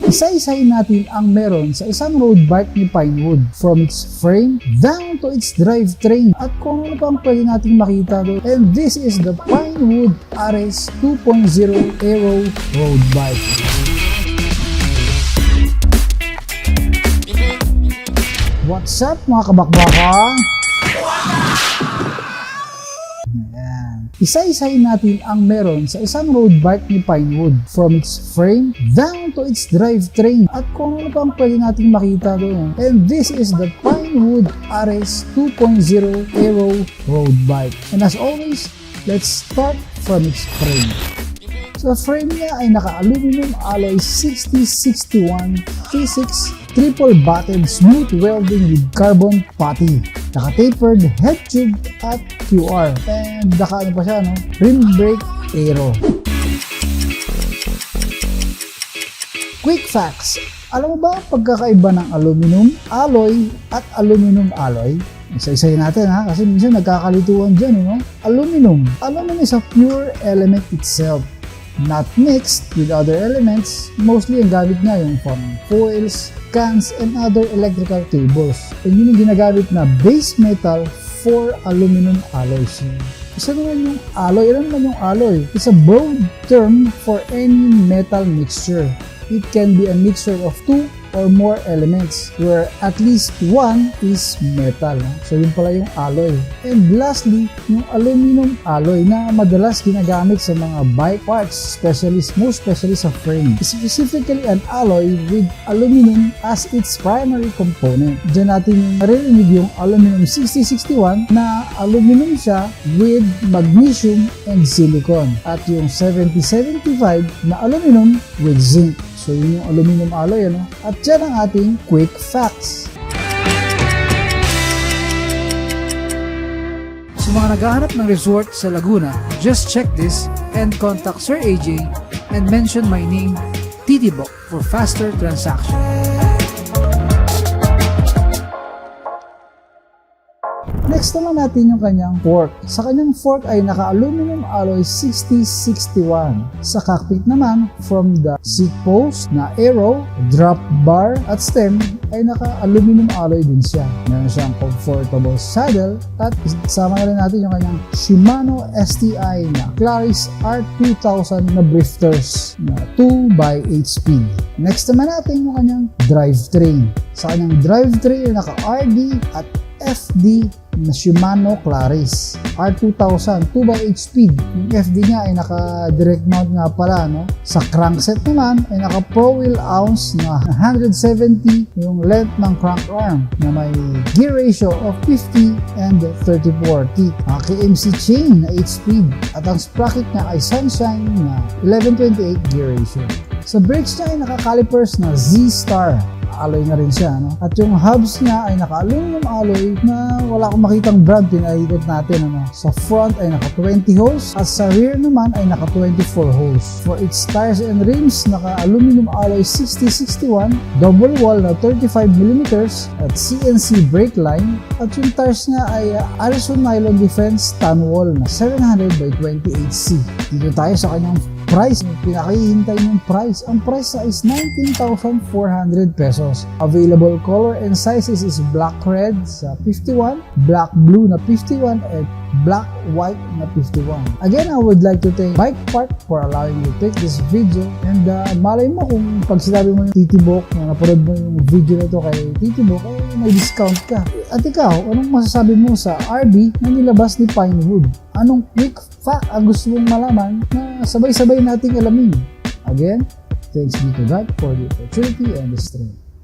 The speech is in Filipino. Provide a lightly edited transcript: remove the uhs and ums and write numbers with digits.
Isa-isahin natin ang meron sa isang road bike ni Pinewood, from its frame down to its drivetrain at kung ano pang pwede nating makita doon. And this is the Pinewood RS 2.0 Aero road bike. What's up mga kabakbaka? Isa-isahin natin ang meron sa isang road bike ni Pinewood, from its frame down to its drivetrain at kung ano pang pwede nating makita doon. And this is the Pinewood RS 2.0 Aero road bike. And as always, let's start from its frame. Sa frame niya ay naka-aluminum alloy 6061 T6 triple batted smooth welding with carbon putty. Naka-tapered head tube at QR. And naka-ano pa siya, no? Rim brake aero. Quick facts. Alam mo ba ang pagkakaiba ng aluminum alloy at aluminum alloy? Isa-isahin natin ha, kasi minsan nagkakalituan dyan, no? Aluminum is a pure element itself, not mixed with other elements. Mostly ang gamit niya yung from foils, cans, and other electrical cables. And yun yung ginagamit na base metal for aluminum alloys. Isa naman yung alloy. Ano naman yung alloy? It's a broad term for any metal mixture. It can be a mixture of two or more elements where at least one is metal. So yun pala yung alloy. And lastly, yung aluminum alloy na madalas ginagamit sa mga bike parts, most especially sa frame. Specifically an alloy with aluminum as its primary component. Diyan natin yung marinig yung aluminum 6061 na aluminum siya with magnesium and silicon. At yung 7075 na aluminum with zinc. So yun yung aluminum alloy, ano? At yan ang ating quick facts. Sa mga naghahanap ng resort sa Laguna, just check this and contact Sir AJ and mention my name, Titibok, for faster transaction. Next naman natin yung kanyang fork. Sa kanyang fork ay naka-aluminum alloy 6061. Sa cockpit naman, from the seat post na aero, drop bar at stem ay naka-aluminum alloy din siya. Meron siyang comfortable saddle at isama na rin natin yung kanyang Shimano STI na Claris R2000 na drifters na 2x8 speed. Next naman natin yung kanyang drivetrain. Sa kanyang drivetrain ay naka-RD at FD na Shimano Claris R2000 2x8 speed. Yung FD niya ay naka-direct mount nga pala, no? Sa crankset naman ay naka-pro wheel ounce na 170 yung length ng crank arm na may gear ratio of 50 and 30/40. KMC chain na 8 speed at ang sprocket niya ay Sunshine na 11/28 gear ratio. Sa brakes niya ay naka-calipers na Z-Star alloy na rin siya, no? At yung hubs niya ay naka-aluminum alloy na wala akong makitang brand, pinaikot natin, ano? Sa front ay naka-20 holes at sa rear naman ay naka-24 holes. For its tires and rims, naka-aluminum alloy 6061, double wall na 35mm at CNC brake line at yung tires niya ay Arizona Nylon Defense tan wall na 700/28C. Dito tayo sa kanyang price, pinakihintay ng price. Ang price na is 19,400 pesos. Available color and sizes is black red sa 51, black blue na 51, and black white na 51. Again, I would like to thank Bike Park for allowing me to take this video. And malay mo kung pag sinabi mo yung Titibok, na napanood mo yung video na to kay Titibok, ay may discount ka. At ikaw, anong masasabi mo sa RB na nilabas ni Pinewood? Anong quick fact ang gusto mong malaman na sabay-sabay nating alamin? Again, thanks be to God for the opportunity and the strength.